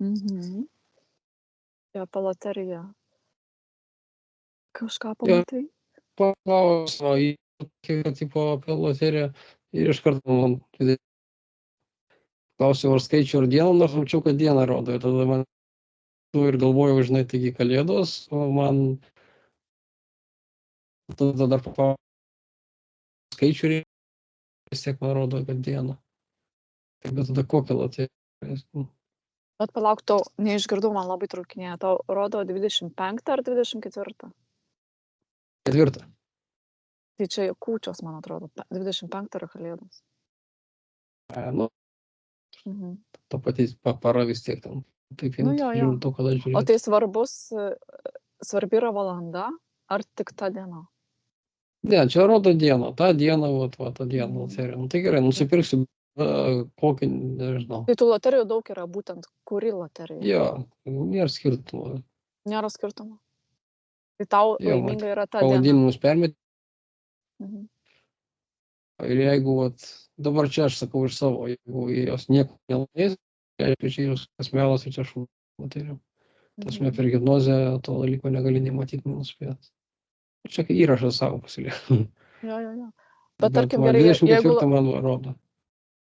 Mhm. Jo, apie loteriją. Kažką Jo, pamatai? paklausiau, kad tipo apie loteriją ir iš karto man klausiau, ar skaičių ar dieną, nors mačiau, kad dieną rodo. Ir tada man ir galvojau, žinai, taigi kalėdos, o man tada dar skaičių vis tiek man rodo, kad dieną. Tai bet tada kokią loteriją? Bet palauk, tau neišgirdau, man labai traukinėja. Tau rodo 25 ar 24? 4. Tai čia kūčios, man atrodo. 25 yra kalėdos. Nu, Mhm. ta pati para vis tiek ten. Taip, Nu jo. žiūrint to, kada O žiūrėt. tai svarbi yra valanda ar tik ta diena? Ne, čia rodo dieną. Ta diena, ta diena loterija. Nu, tai gerai, nusipirksiu kokį, nežinau. Tai tų loterijų daug yra, būtent kuri loterija? Jo, nėra skirtumo. Nėra skirtumo. Tai tau Jo, laiminga yra ta diena. pavadinimus permeti. Mhm. Ir jeigu dabar čia aš sakau iš savo, jeigu jos nieko nelaimės, reiškia, čia jos kas melas, tai čia aš loterija. Tasme per hipnozę to dalyko negali nei matyti, nei nuspėti. Čia kai įrašas savo pasilieka. Jo. Bet tarkim, man gerai, 24 man rodo.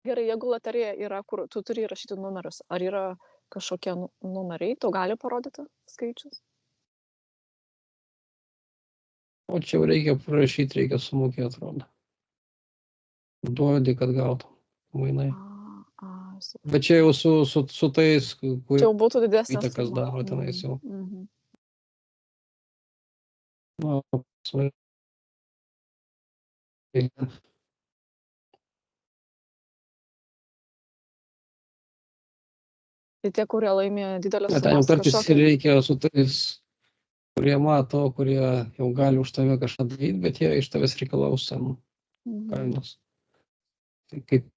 Gerai, jeigu loterija yra, kur tu turi įrašyti numerius, ar yra kažkokie numeriai, tau gali parodyti skaičius? O čia jau reikia prašyti, reikia sumokėti, atrodo. Duodi, kad gautum mainai. Bet čia jau su tais, Čia jau būtų didesnės įtakas daro tenais jau. Tai tie, kurie laimė didelės Ten jau sumas kartais kažkokią. reikia su tais, kurie mato, kurie jau gali už tave kažką daryti, bet jie iš tavęs reikalaus kainos. Tai kaip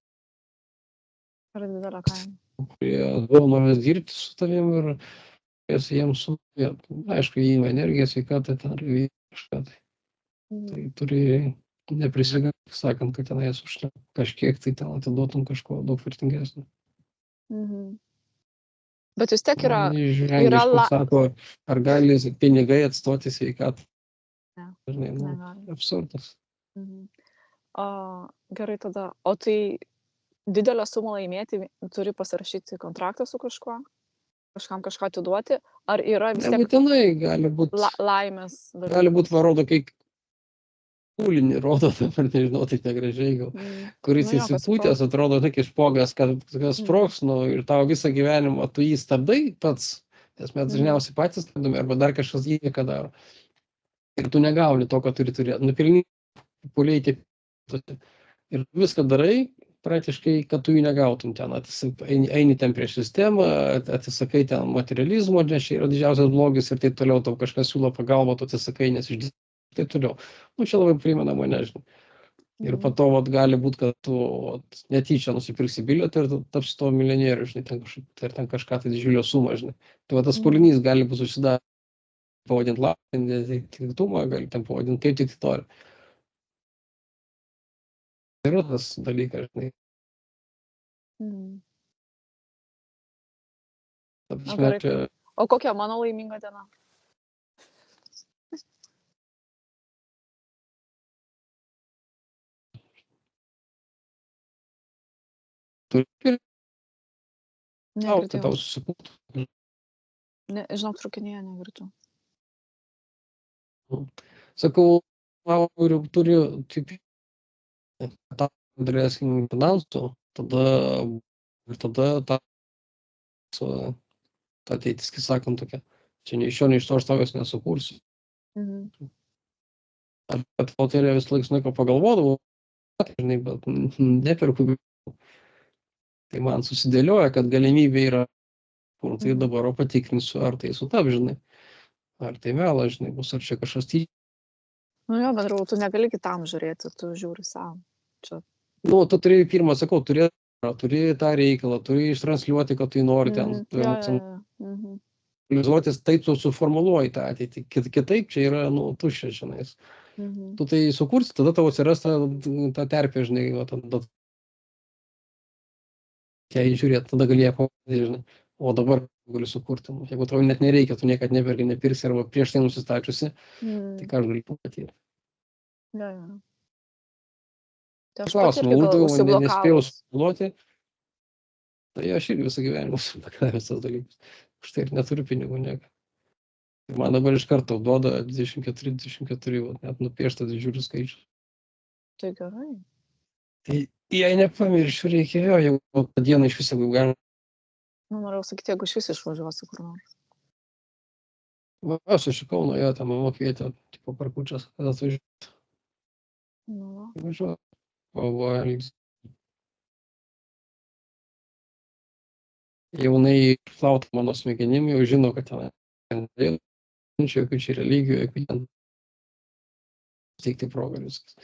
Yra didelė kaina. kurie nori dirbti su tavim ir jiems sumokėti. Aišku, įima energiją, sveikatą, ten ir kažką. Tai turi neprisigant, sakant, kad tenais už kažkiek tai ten atiduotum kažko daug vertingesnio. Bet vis tiek yra... Žvengiškai sako, ar gali pinigai atstoti sveikatą? Ne, Žinai, negali. absurdas. Gerai tada. O tai didelę sumą laimėti, turi pasirašyti kontraktą su kažkuo? Kažkam kažką atiduoti? Ar yra vis tiek... Nebūtinai, gali būti... Laimės dalykas? Gali būti varodo, kai kūlinį rodo, dabar nežinau, taip negražiai gal. Kuris įsipūtęs, atrodo tik išpogęs, kad sprogs, ir tavo visą gyvenimą tu jį stabdai pats, nes mes dažniausiai patys stabdome, arba dar kažkas įvyka daro. Ir tu negauni to, ką turi turėti. Nupilni puliai taip. Ir viską darai, praktiškai, kad tu jį negautum ten. Eini ten prieš sistemą, atsisakai ten materializmo, nes čia yra didžiausias blogis ir taip toliau, tau kažkas siūlo pagalbą, tu atsisakai, nes išdėstai. Taip toliau. Čia labai primena mane, žinai. Ir po to gali būti, kad tu netyčia nusipirksi bilietą ir tapsi to milijonieriu, žinai, ten kažką tai didžiulio sumą, žinai. Tai tas pulinys gali būti susidarę, pavadinti lapinį, netiktumą, gali ten pavadinti kaip tik nori. Tai yra tas dalykas, žinai. O kokia mano laiminga diena? Negirdėjau. Tau susikūtų. Žinok, trukinėje negirdžiu. Sakau, turi tą daleiskim finansų, tada ta ateitis, kai sakant, tokia. Čia nei iš šio, nei iš to aš tavęs nesukursiu. Kad loterija vis laiko pagalvodavau, žinai, bet neperku. Tai man susidėlioja, kad galimybė yra, kur tai dabar patikrinsiu, ar tai sutap, žinai. Ar tai melas, žinai, bus, ar čia kažkas tyčia. Nu jo, bet tu negali kitam žiūrėti, tu žiūri savo. Čia. Nu, tu turi, pirmą sakau, turi tą reikalą, turi ištransliuoti, kad tu nori ten. Realizuotis, taip tu suformuluoji tą ateitį. Kitaip čia yra, tuščia, žinai. Tu tai sukursi, tada tavo atsiras ta terpė, žinai, tada žiūrėti, tada galėjo pamatyti, žinai. O dabar gali sukurti. Nu, jeigu tau net nereikia, tu niekad nevergi, nepirksi arba prieš tai nusistačiusi, tai ką aš galiu patyrti. Jo, jo. Tai aš pati Klausimą irgi gal uždaviau, nespėjau užsiblokavus. suplanuoti. Tai aš irgi visą gyvenimą sublokavęs tas dalykus. Už tai ir neturiu pinigų nieko. Ir man dabar iš karto duoda 24, net nupiešta didžiulių skaičių. Tai gerai. Tai jei nepamiršiu, reikėjo, jeigu tą dieną iš viso galima. Nu, norėjau sakyti, jeigu iš vis išvažiuosi kur nors. Aš iš Kauno, jo, tą mama kvietė, tipo parkučias, kada atvažiuoju. Nu, Važiuoju. Elgis. Jaunai flauta mano smegenim, jau žino, kad ten jokių čia religijų, jokių ten steigti progą viskas.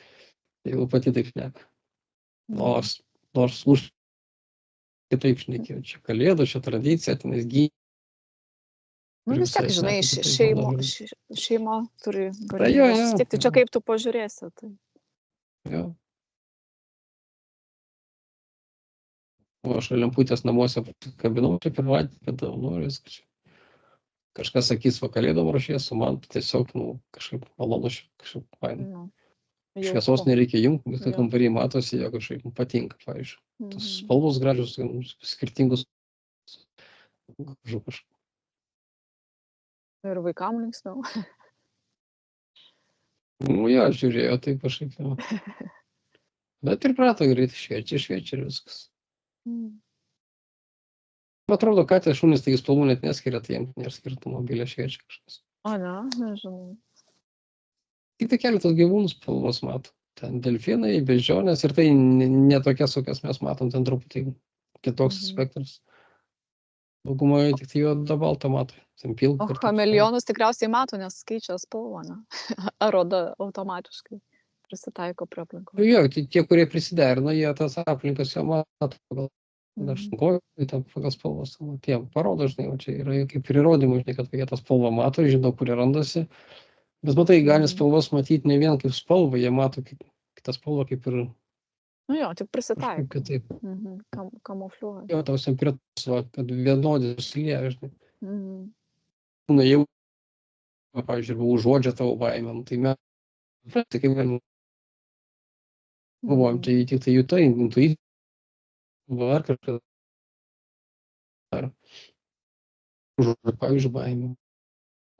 Jeigu pati taip šneka. Nors už kitaip šnekėjo, čia kalėdų, čia tradicija, tenais gyvybė. nu vis tiek, žinai, šeima turi jo, galimybę jo, susitikti. Čia kaip tu pažiūrėsi. Tai. Jo. O aš lemputės namuose kabinau, čia pirmatį, kada noriu viskas. Kažkas sakys, va kalėdom ruošiesi, man tiesiog, kažkaip malonu, kažkaip fainai. Nu, Šviesos nereikia jungti, bet Jo. kambarį matosi, jo kažkaip patinka, pavyzdžiui. Tas spalvos gražios, skirtingus. Kažkaip. Ir vaikam linksmiau. Jo, žiūrėjo, tai kažkaip jau. Bet ir prato greitai šviečia ir viskas. Man atrodo, kad tie šunys, tai spalvų net neskiria, tai jiems nėra skirtumo, mobilė šviečia kažkas. O ne, nežinau. Tik tai keletas gyvūnų spalvos mato. Ten delfinai, beždžionės ir tai ne tokias, kokias mes matom, ten truputį kitoks spektras. Daugumoje tik tai juoda balta mato. O chameleonus tikriausiai mato, nes keičia spalvą, ne? Ar oda automatiškai prisitaiko prie aplinkos. Jo, tie, kurie prisiderina, jie tas aplinkas jau mato pagal. Aš sunkuoju, ten pagal spalvos. Tie parodo, žinai, o čia yra kaip ir įrodymai, žinai, kad jie tą spalvą mato, žino, kur jie randasi. Bet matai, gali spalvos matyti ne vien kaip spalvą, jie mato kitą spalvą kaip ir... Nu jo, tik prisitaiko. Kažkaip kitaip. Kamufliuoja. Jo, tau temperatūros, kad vienodį susilieja, žinai. Mhm. Jau, pavyzdžiui, užuodžia tavo baimę, tai mes, tai kaip galim, galvojam, tai tik tai jutai, intuicija, ar kažkas, ar užuodžia, pavyzdžiui, baimę,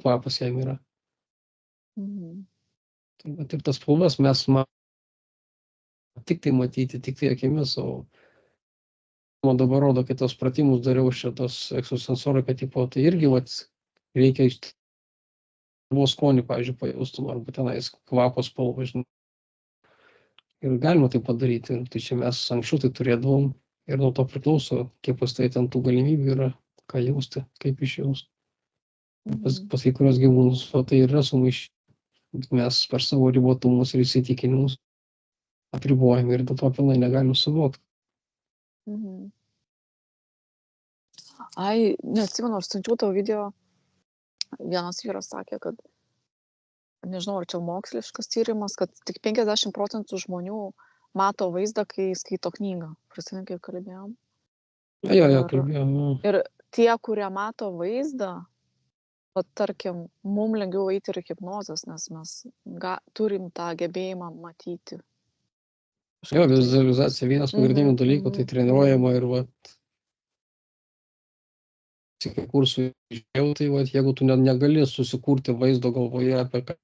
kvapas jam yra. Mhm. Tai bet ir tas spalvas mes tik tai matyti, tik tai akimis, o man dabar rodo, kai tos pratimus dariau šitos ekstrasensoriką tipo, tai irgi reikia iš skonį, pavyzdžiui, pajaustum, arba tenais kvapo spalvą, žinai. Ir galima tai padaryti. Tai čia mes anksčiau tai turėdavom ir nuo to priklauso, kiek pas tai ten tų galimybių yra, ką jausti, kaip išjausti. Pas kai kurios gyvūnus, o tai yra sumaišyti. Mes per savo ribotumus ir įsitikinimus apribojame ir dėl to pilnai negalim suvokti. Ai, neatsimenu, aš siunčiau tavo video, vienas vyras sakė, kad, nežinau, ar čia moksliškas tyrimas, kad tik 50% žmonių mato vaizdą, kai skaito knygą. Prisimink, kaip kalbėjom. Jo, kalbėjom. Ir tie, kurie mato vaizdą, tarkim, mums lengviau eiti ir hipnozės, nes mes turim tą gebėjimą matyti. Jo, vizualizacija vienas pagrindinių dalykų, tai treniruojama ir kursų išėjau, tai jeigu tu negali susikurti vaizdo galvoje apie ką.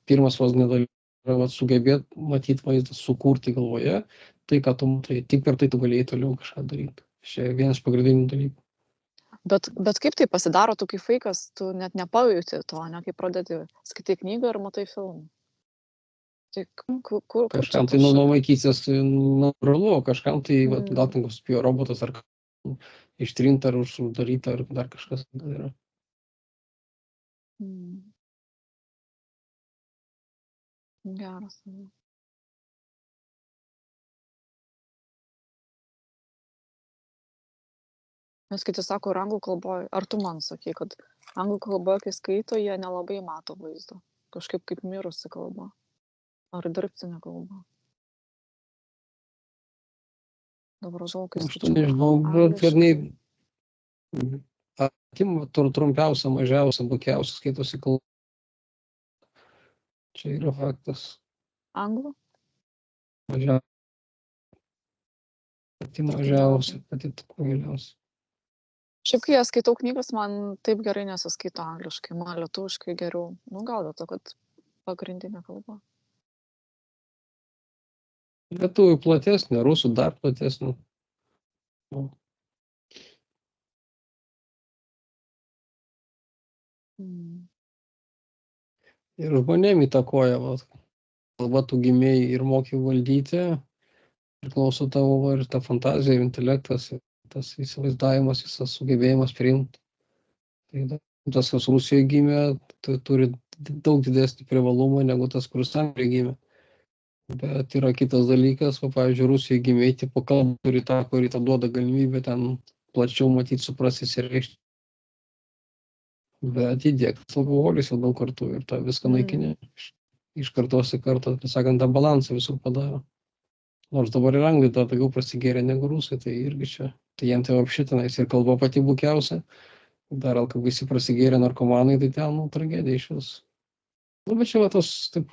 Pirmas vos nedalykas sugebėti matyti vaizdą, sukurti galvoje, tai ką tu matai, tik per tai tu galėjai toliau kažką daryti. Čia vienas pagrindinių dalykų. Bet kaip tai pasidaro, tu kaip vaikas, tu net nepajauti to, ne, kai pradedi skaityti knygą ir matai filmą. Tai kur kažkam tai nuo vaikystės natūralu, kažkam tai gal ten spėjo robotas ar ištrinta ar uždaryta ar dar kažkas yra. Geras. Nes kiti sako, ir anglų kalboje, ar tu man sakei, kad anglų kalboje, kai skaito, jie nelabai mato vaizdo. Kažkaip kaip mirusi kalba. Ar dirbtinė kalba. Dabar žinau, kai Aš to skaičiau nežinau, bet angliškai. trumpiausia, mažiausia, bukiausia skaitosi kalba. Čia yra faktas. Anglų? Mažiausia, pati mažiausia, pati giliausia. Šiaip, kai aš skaitau knygas, man taip gerai nesiskaito angliškai, man lietuviškai geriau. Nu, gal dėl to, kad pagrindinė kalba. Lietuvių platesnė, rusų dar platesnė. Ir žmonėm įtakoja, va, kalba tu gimėjai ir moki valdyti, priklauso tavo ir ta fantazija, ir intelektas, ir tas įsivaizdavimas, visas sugebėjimas priimti. Tai tas, kas Rusijoje gimė, tai turi daug didesnį privalumą negu tas, kuris Anglijoje gimė. Bet yra kitas dalykas, o pavyzdžiui, Rusijoje gimė, tipo kalba turi tą, kuri tą duoda galimybę ten plačiau matyti, suprasti ir reikšti. Bet įdėktas alkoholis jau daug kartų ir tą viską naikinė. Iš kartos į kartą, tai sakant, tą balansą visų padaro. Nors dabar ir anglai tą daugiau prasigėrė negu rusai, tai irgi čia. Tai jiems tai apšitinais ir kalba pati bukiausia. Dar kai visi prasigėrė narkomanai, tai ten, tragedija iš vis. Nu, bet čia va tas, taip,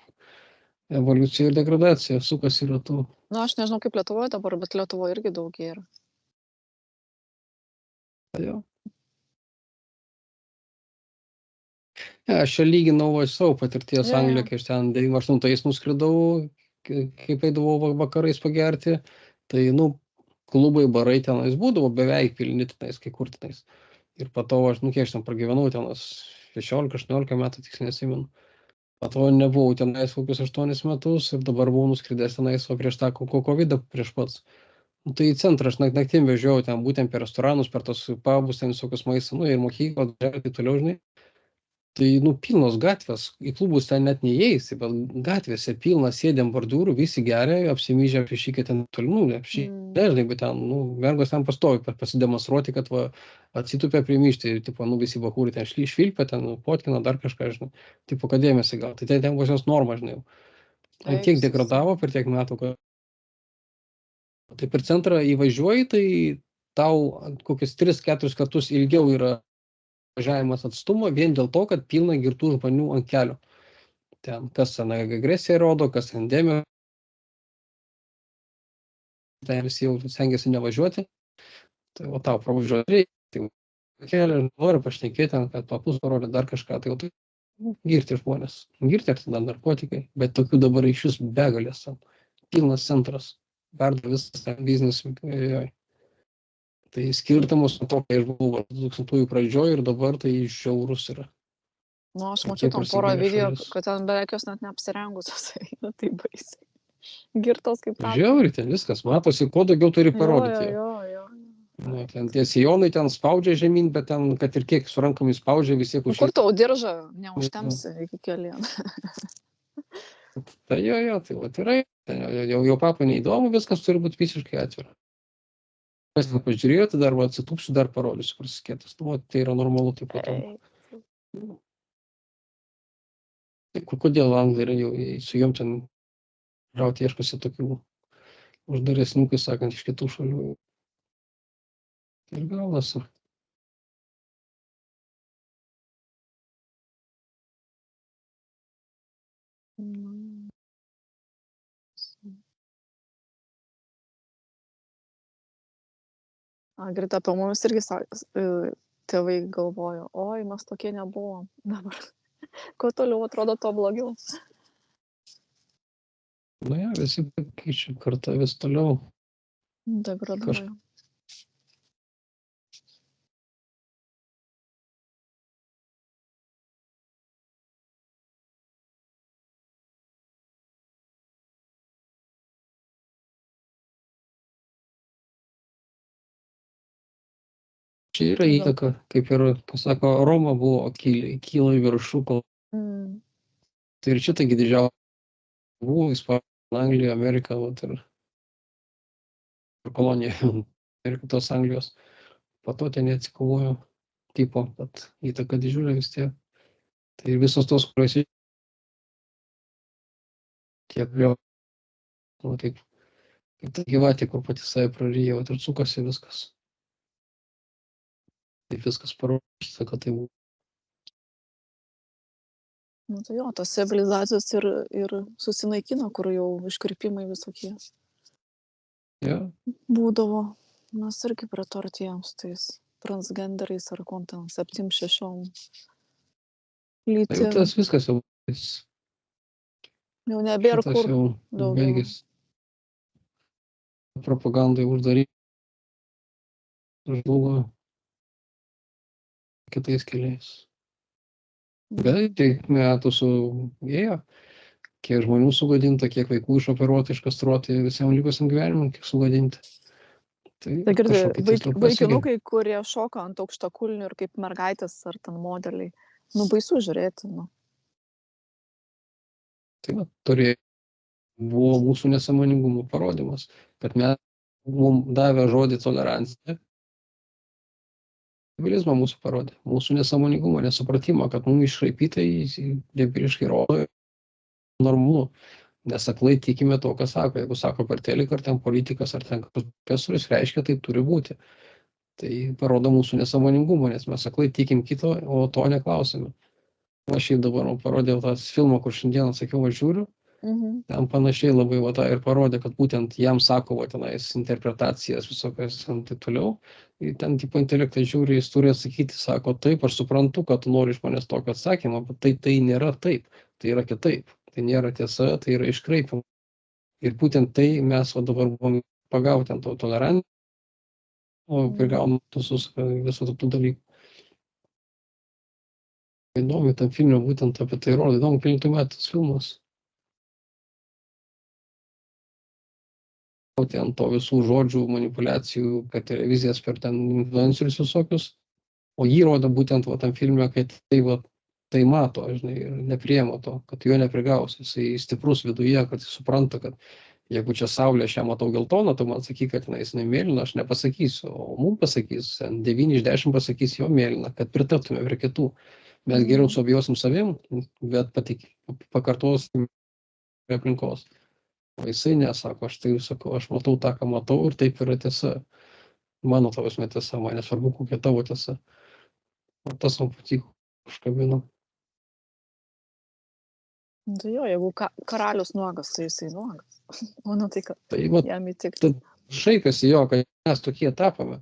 evoliucija ir degradacija sukasi ratu. Nu, aš nežinau kaip Lietuvoje dabar, bet Lietuvoje irgi daug gėrė. Jo. Aš čia lyginau savo patirties Angliją, kai aš ten 98 nuskridau, kaip eidavau vakarais pagerti, tai, klubai, barai tenais būdavo beveik pilni tenais, kai kur tenais. Ir po to aš, kiek aš ten pragyvenau, tenas 16-18 metų, tiksliai nesimenu. Po to nebuvau tenais kokius 8 metus ir dabar buvau nuskridęs tenais, o prieš tą COVID prieš pats. Tai į centrą aš naktim vežiau ten būtent per restoranus, per tos pubus, ten visokius maistą, ir mokyklą, ir taip toliau, žinai. Tai, pilnos gatvės, į klubus ten net neįeisi, bet gatvėse pilna, sėdėm bordiūrų, visi geria, apsimyžę apsišykę ten toli, nežinai, bet ten, mergos ten pastovi pasidemonstruoti, kad atsitupia primyšti, tipo, visi bakūri ten švilpia, ten potkina, dar kažką, žinai, tipo, kad dėmesį gal, tai ten pas jos norma, žinai, ant tiek degradavo per tiek metų, kad tai per centrą įvažiuoji, tai tau kokius 3-4 kartus ilgiau yra važiavimas atstumo vien dėl to, kad pilna girtų žmonių ant kelio. Ten, kas ten agresiją rodo, kas ten dėmesio, ten visi jau stengiasi nevažiuoti, tai o tau pravažiuoti reikia, tai kelią nori pašnekėti, ten, kad papus parodė dar kažką, tai jau tai girti žmonės, girti ar tada narkotikai, bet tokių dabar iš vis begalės, pilnas centras, verda visas ten biznis, tai skirtumus nuo to, kai aš buvau 2000-ųjų pradžioj ir dabar tai žiaurus yra. Nu, aš mačiau tam porą video, kad ten beveik jos net neapsirengusios, tai baisiai. Girtos kaip tam. Žiauri, ten viskas matosi, kuo daugiau turi parodyti. Jo. Ten tie sijonai ten spaudžia žemyn, bet ten, kad ir kiek su rankomis spaudžia, vis tiek Kur tau diržą neužtemsi iki kelienų. Tai jo, tai yra, jau papai neįdomu, viskas turi būti visiškai atvira. Kas pažiūrėjo, tai dar atsitūpsiu, dar parodysiu prasikėtas. Tai yra normalu taip pat. Kodėl anglai jau su jom ten rauti ieškosi tokių uždaresnių, kai sakant, iš kitų šalių. Ir gaunasi. Greta, apie mumis irgi tėvai galvojo, oi, mes tokie nebuvom. Dabar, kuo toliau atrodo, to blogiau. Visi keičia kartą vis toliau. Degraduoja. Čia yra įtaka, kaip ir, pasako, Roma buvo, kyla į viršų. Tai ir čia taigi didžiausia buvo, Ispanija, Anglija, Amerika, ir kolonija, ir kitos Anglijos. Po to ten atsikovojo tipo, bet įtaka didžiulė vis tiek. Tai visos tos, kurios tiek vėl, kaip Kaip ta gyvatė, kur pati save praryja, ir sukasi viskas. Taip viskas paruošta, kad tai būtų. Nu, tai jo, tos civilizacijos ir susinaikino, kur jau iškirpimai visokie Ja. būdavo. Mes irgi prie to artėjom su tais transgenderiais ar kom ten 7-6 Tai jau lytim. tas viskas jau Jau nebėra šitas kur jau daugiau. baigėsi. Propagandai uždaryti. Žlugo kitais keliais. Bet tiek metų suėjo, kiek žmonių sugadinta, kiek vaikų išoperuoti, iškastruoti, visiems likusiam gyvenimui, kiek sugadinti. Tai Tai girdi, kažkokie tiksliau pasiekė. vaikinukai, kurie šoka ant aukštakulnių ir kaip mergaitės ar ten modeliai. Nu, baisu žiūrėti, nu. Tai va, buvo mūsų nesąmoningumo parodymas, kad mes mums davė žodį tolerancija. Civilizmą mūsų parodė, mūsų nesąmoningumo, nesupratimą, kad mums iškraipytai debiriškai rodo normalu, nes aklai tikime to, ką sako. Jeigu sako per teliką, ar ten politikas, ar ten profesorius, reiškia, tai turi būti. Tai parodo mūsų nesąmoningumą, nes mes aklai tikim kito, o to neklausime. Aš dabar parodėjau tas filmą, kur šiandieną sakiau, aš žiūriu. Ten panašiai labai va tą ir parodė, kad būtent jam sako va tenais interpretacijas visokias ir taip toliau. Ir ten tipo intelektai žiūri, jis turi atsakyti, sako, taip, aš suprantu, kad tu nori iš manęs tokio atsakymą, bet tai nėra taip, tai yra kitaip. Tai nėra tiesa, tai yra iškraipimai. Ir būtent tai mes va dabar buvom pagauti ant to toleranciją, o prigavom visų tų dalykų. Įdomu, tam filme būtent apie tai rodo, įdomu, kelintų metų filmas. Ant to visų žodžių manipulacijų, kad televizijas per ten influencerius visokius, o jį rodo būtent va tam filme, kad tai mato, žinai, ir nepriema to, kad jo neprigaus, jisai stiprus viduje, kad jis supranta, kad jeigu čia saulė, aš ją matau geltoną, tu man sakyk, kad jinai mėlyna, aš nepasakysiu, o mums pasakys, 9 iš 10 pasakys jo mėlyna, kad pritaptume prie kitų. Mes geriau suabijosim savim, bet pakartosim prie aplinkos. O jisai nesako, aš tai sakau, aš matau tą, ką matau ir taip yra tiesa. Mano tavo esmė tiesa, man nesvarbu, kokia tavo tiesa. O tas man patiko, užkabino. Tai jo, jeigu karalius nuogas, tai jisai nuogas. O nu tai, kad Tai va, jam įtiktų. šaipėsi jo, kad mes tokie tapome.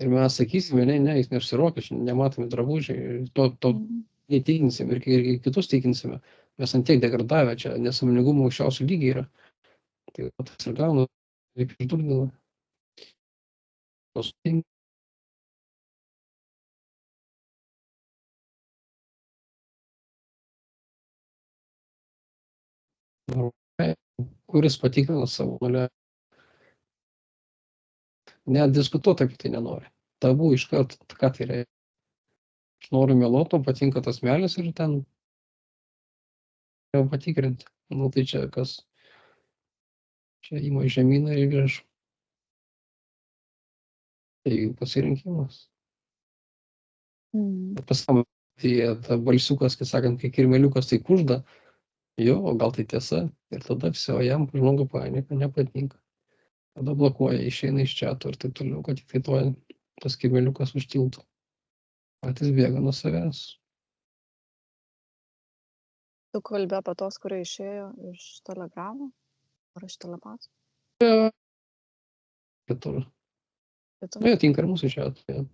Ir mes sakysime, ne, jis neapsirokęs, nematomi drabužiai, to neįtikinsim ir kitus tikinsime. Mes ant tiek degradavę, čia nesąmoningumo aukščiausių lygiai yra. Tai tas ir gauna, kaip išdurgina. Kuris patikrina savo nulę. Net diskutuoti apie tai nenori. Tabu iš karto, ką tai reikia. Aš noriu meluoti, man patinka tas melis ir ten jau patikrinti. Nu tai čia kas, čia įma žemyną ir virš. Tai pasirinkimas. Pasąmonė, tai ta balsiukas, kai sakant, kai kirmeliukas tai kužda, jo, o gal tai tiesa. Ir tada viso jam žmogui panika, nepatinka. Tada blokuoja, išeina iš čiato ir taip toliau, kad tik tai tas kirmeliukas užtiltų. Patys bėga nuo savęs. Tu kalbė apie tos, kurie išėjo iš Telegramo ar iš Telepato? Kitur. Nu, jie tinka ir mūsų čiatą.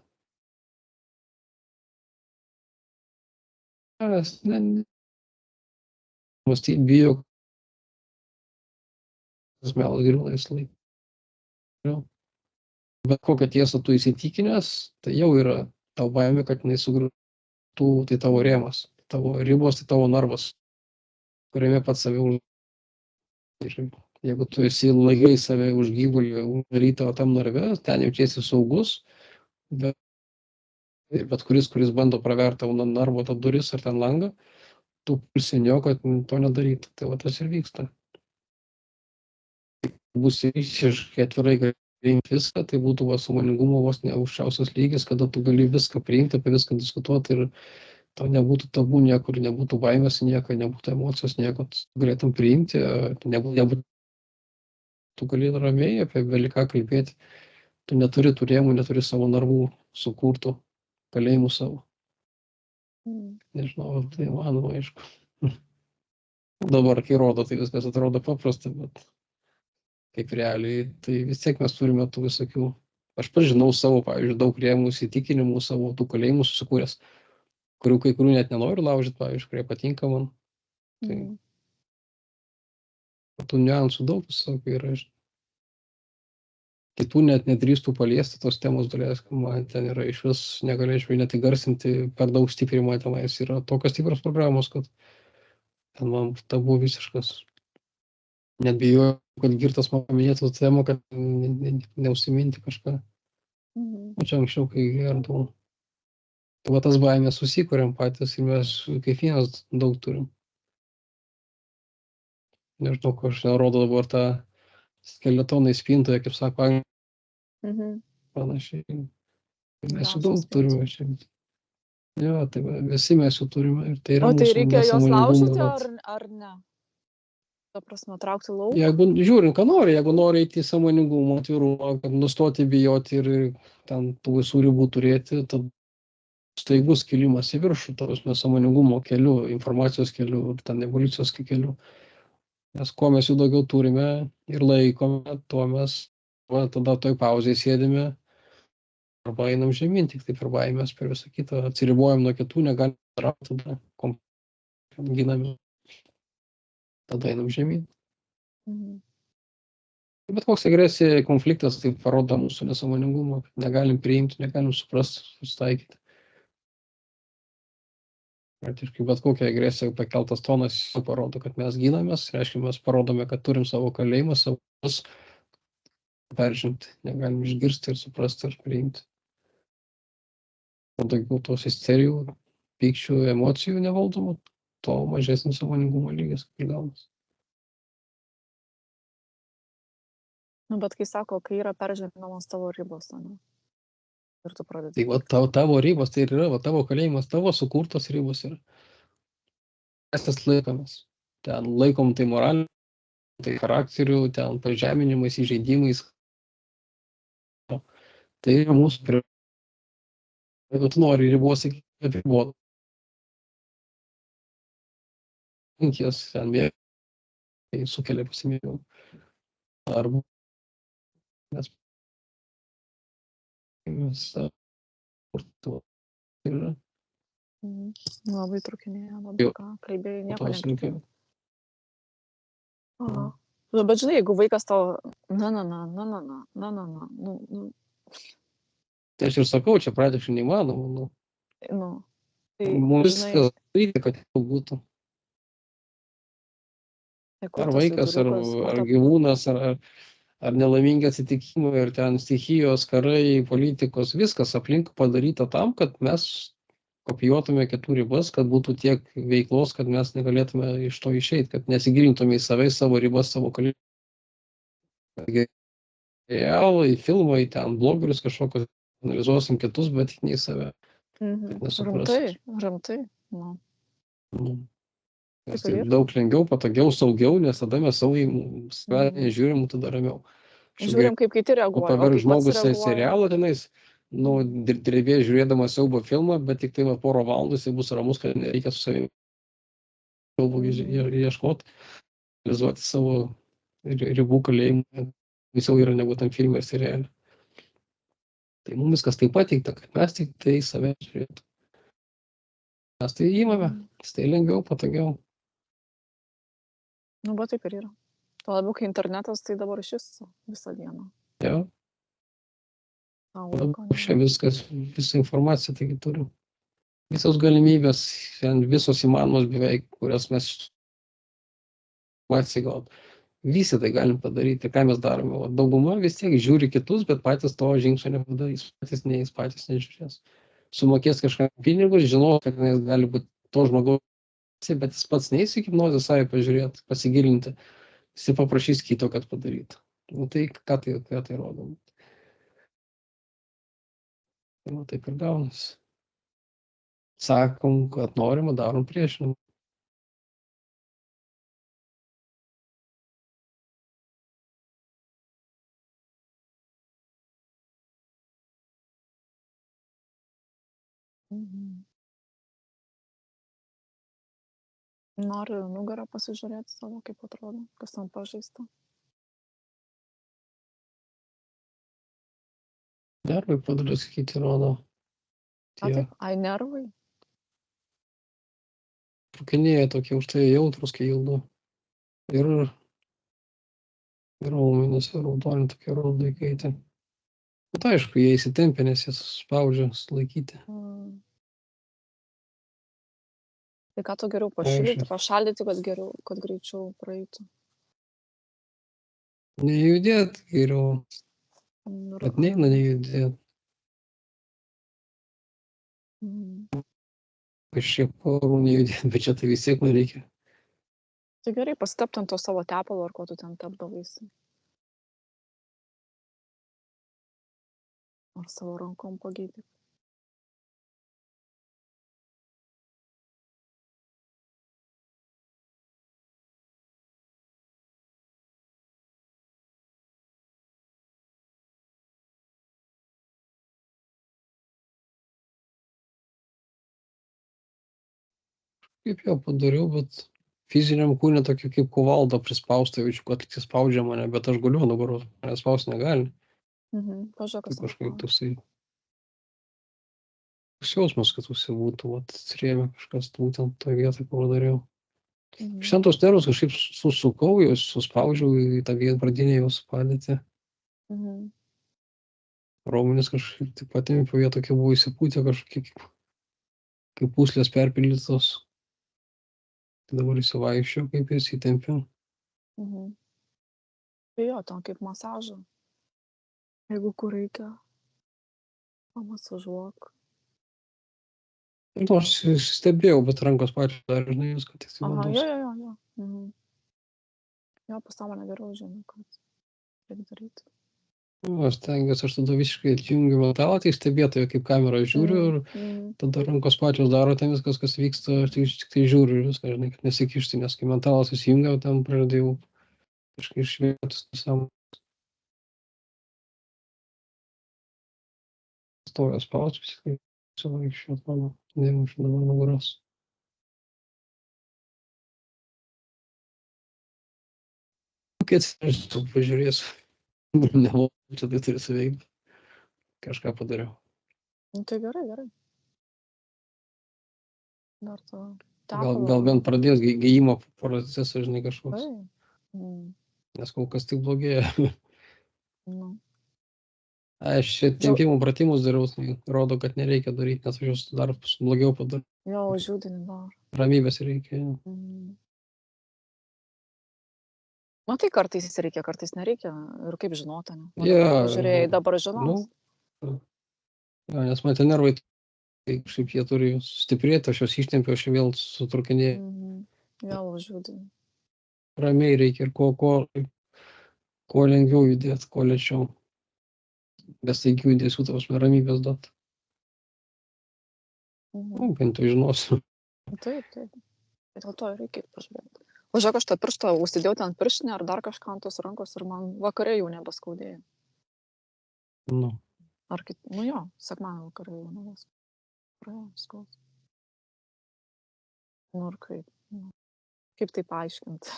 Mąstyti bijo, tas melas griūna visą laiką. Bet kokią tiesą tu įsitikinęs, tai jau yra tau baimė, kad jinai sugriūtų, tai tavo rėmas, tavo ribos, tai tavo narvas, kuriame pats save jeigu tu esi laikai save už gyvulį uždarytą tam narve, ten jaučiasi saugus, bet kuris bando praverti tavo narvo tą duris ar ten langą, tu pulsinio, kad to nedarytų. Tai va tas ir vyksta. Bus visiškai atvirai priimti viską, tai būtų sąmoningumo vos ne aukščiausias lygis, kada tu gali viską priimti, apie viską diskutuoti ir tau nebūtų tabu niekur, nebūtų baimės nieko, nebūtų emocijos nieko, galėtum priimti, nebūtų tu gali ramiai apie beliką kalbėti. Tu neturi tų rėmų, neturi savo narvų sukurtų, kalėjimų savo. Nežinau, tai manoma, aišku. Dabar, kai rodo, tai viskas atrodo paprasta, bet kaip realiai, tai vis tiek mes turime tų visokių. Aš pažinau savo, pavyzdžiui, daug rėmų įsitikinimų, savo tų kalėjimų susikūręs, kurių kai kurių net nenoriu laužyti, pavyzdžiui, kurie patinka man. Tai tų niuansų daug visokių yra. Kitų net nedrįstų paliesti tos temos dalės, man ten yra iš vis negalėčiau net įgarsinti, per daug stipriai man tenais yra tokios stiprios programos, kad ten man tabu visiškas. Net bijau, kad Girtas man minėtų temą, kad neusiminti kažką. O čia anksčiau, kai gerdavau. Tai va tas baimės susikuriam patys ir mes kaip vienas daug turim. Nežinau, ko aš rodo dabar tą skeletonai spintoje, kaip sako, panašiai. Mes jų daug turime čia. Jo, tai visi mes jų turime ir tai yra mūsų nesąmoningumas. O tai reikia jos laužyti ar ne? Ta prasme, traukti lauk? Jeigu žiūrint, ką nori, jeigu nori eiti į sąmoningumo atvirumą, kad nustoti bijoti ir ten tų visų ribų turėti, tad staigus kilimas į viršų, tos nesąmoningumo keliu, informacijos keliu, ten evoliucijos keliu. Nes kuo mes jų daugiau turime ir laikome, tuo mes tada toj pauzėje sėdime arba einam žemyn, tik taip ir baimės per visą kitą, atsiribojam nuo kitų, negalim traukti, tada giname, tada einam žemyn. Bet koks agresija, konfliktas, tai parodo mūsų nesąmoningumą, negalim priimti, negalim suprasti, susitaikyti. Praktiškai bet kokia agresija pakeltas tonas parodo, kad mes ginamės, reiškia, mes parodome, kad turim savo kalėjimą, savus peržengti, negalim išgirsti ir suprasti ir priimti. O daugiau tos isterijų, pykčių, emocijų nevaldomų, to mažesnis sąmoningumo lygis gaunas. Bet kai sako, kai yra peržengamos tavo ribos, ne? Ir tu pradedi. Tai va tavo ribos, tai ir yra, va tavo kalėjimas, tavo sukurtos ribos yra. Mes tas laikomės. Ten laikom tai moralį, tai charakterių, ten pažeminimais, įžeidimais. Tai yra mūsų. Jeigu tu nori ribos, apriboti. Jas ten vėl, tai sukelia pasimėgimą. Arba mes yra. Labai trukinėja, labai ką, kalbėjai, nieko negirdėjau. Nu, bet žinai, jeigu vaikas tavo, Tai aš ir sakau, čia praktiškai neįmanoma. Tai, mums viskas daryti, kad jau būtų. Ar vaikas, ar gyvūnas, ar nelaimingi atsitikimai, ir ten stichijos, karai, politikos, viskas aplink padaryta tam, kad mes kopijuotume kitų ribas, kad būtų tiek veiklos, kad mes negalėtume iš to išeiti, kad nesigilintume į save, savo ribas, savo kalėjimą. Į filmą, į ten blogerius kažkokius, analizuosim kitus, bet tik ne į save. Rimtai. Tai daug lengviau, patogiau, saugiau, nes tada mes save žiūrim, tada ramiau. Žiūrim, kaip kiti reaguoja. Paverg žmogus serialą tenais, drebės žiūrėdamas siaubo filmą, bet tik tai porą valandų jis bus ramus, kad nereikia su savimi ieškoti, realizuoti savo ribų kalėjimą, visiau yra negu tam filmai ir serialė. Tai mums viskas taip pateikta, kad mes tik tai save žiūrėtų. Mes tai įmame, tai lengviau, patogiau. Nu, bet taip ir yra. Tuo labiau, kai internetas, tai dabar šis visą dieną. Jo. Čia viskas, visa informacija, taigi turim. Visos galimybės, visos įmanomos beveik, kurias mes gauti. Visi tai galim padaryti, ką mes darome. Dauguma vis tiek žiūri kitus, bet patys to žingsnio nepadarys, patys nežiūrės. Sumokės kažką pinigus, žinau, kad jis gali būti to žmogaus, bet jis pats neįs į hipnozę savai pažiūrėti, pasigilinti. Jis paprašys kito, kad padarytų. Tai ką tai rodo? Taip ir gaunasi. Sakom, kad norima, darom priešinimą. Mhm. Noriu nugarą pasižiūrėti savo, kaip atrodo, kas ten pažeista. Nervai pradeda sakyti, rodo. A, taip, ai, nervai. Trūkinėja tokie už tai jautrus, kai judu. Ir raumenys, raudoni tokie raudai kaitė. Bet aišku, jie įsitempia, nes jie spaudžia sulaikyti. Tai ką tu geriau pašildyti, pašaldyti, kad geriau, kad greičiau praeitų. Nejudėt geriau. Bet neina nejudėt. Kažkiek porų nejudėt, bet čia tai vis tiek man reikia. Tai gerai, pasitepti ant to savo tepalo, ar ko tu ten tepdavaisi. Ar savo rankom pagydyti. Kaip jo padariau, bet fiziniam kūne tokia kaip kuvalda prispausta, jaučiu, kad tik spaudžia mane, bet aš guliu nugaros, mane spausti negali. Pažiūrėk, kas kažkaip toksai jausmas, kad būtų, atsirėmė kažkas būtent toje vietoje, kur dariau. Šiandien tos nervus kažkaip susukau, juos suspaudžiau į tą pradinę jos padėtį. Raumenis kažkaip taip pat po jie tokie buvo įsipūtę kažkokie kaip pūslės perpildytos. Tai dabar įsivaikščiau, kaip jis įtempiu. Tai jo, ten kaip masažą. Jeigu kur reikia, pamasažuok. Nors stebėjau, bet rankos pačios dar žinai viską tik tai Aha, bandau. jo. Jo, pasąmonė geriau žino, kad reikia daryti. Aš stengiuosi, aš tada visiškai atjungiu metalą, tai stebėtojo kaip kamerą žiūriu ir tada rankos pačios daro ten viskas, kas vyksta, aš tik tai žiūriu ir viską, žinai, kad nesikišti, nes kai metalas įsijungia, ten pradėjau kažkaip išvietus visam. Stojo spaus, visiškai suvaikščiot mano, nemušu dabar nugaros. Kai atsinešiu, pažiūrėsiu. Nemanau, čia tai turi suveikti. Kažką padariau. Tai gerai. Dar to tepalo. Gal bent pradės gijimo procesas, žinai, kažkoks. Nes kol kas tik blogėja. Aš čia tempimų pratimus dariau, rodo, kad nereikia daryti, nes aš jūs dar blogiau padarau. Jo, užjudini dar. Ramybės reikia. Tai kartais reikia, kartais nereikia. Ir kaip žinoti, ne? Žiūrėjai, dabar žinos. Nes man ten nervai, kažkaip jie turi stiprėti, aš jos ištempiu, aš vėl sutrukinėjau. Vėl užjudini. Ramiai reikia ir kuo lengviau judėti, kuo lėčiau. Be staigių judesių, tavas ramybės duot. Bent to žinosiu. Taip. Dėl to reikia pažiūrėti. Žiūrėk, aš tą pirštą užsidėjau ten pirštinę ar dar kažką ant tos rankos ir man vakare jau nebeskaudėjo. Ar jo, sekmadienį vakare jau nebeskaudėjo. Skaudėjo. Ir kaip? Kaip tai paaiškinti?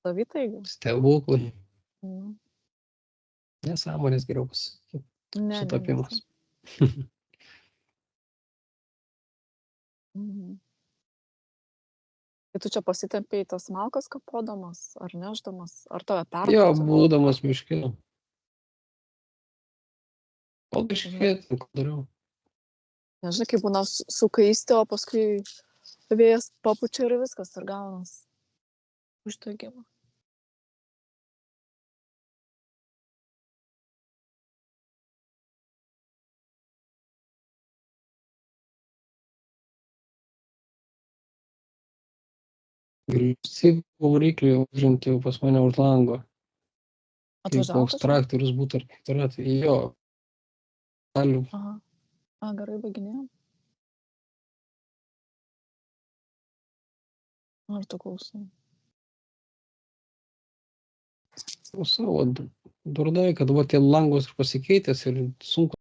Savitaiga? Stebuklai. Nesąmonės geriau pasakyti. Sutapimas. Tai tu čia pasitempėjai tas malkas kapodamas, ar neždamas, ar tave pertraukė? Jo, būdamas miške. O miške, ką dariau? Nežinai, kaip būna sukaisti, o paskui vėjas papučia ir viskas, ir gaunas uždegimą. Visi variklį užimti jau pas mane už lango. Kaip koks Atvažiavo? traktorius būtų ar kaip turėtų. Jo. Aha. Gerai, baiginėjom. Ar tu klausai? Klausau, durnai, kad tie langos ir pasikeitęs ir sunku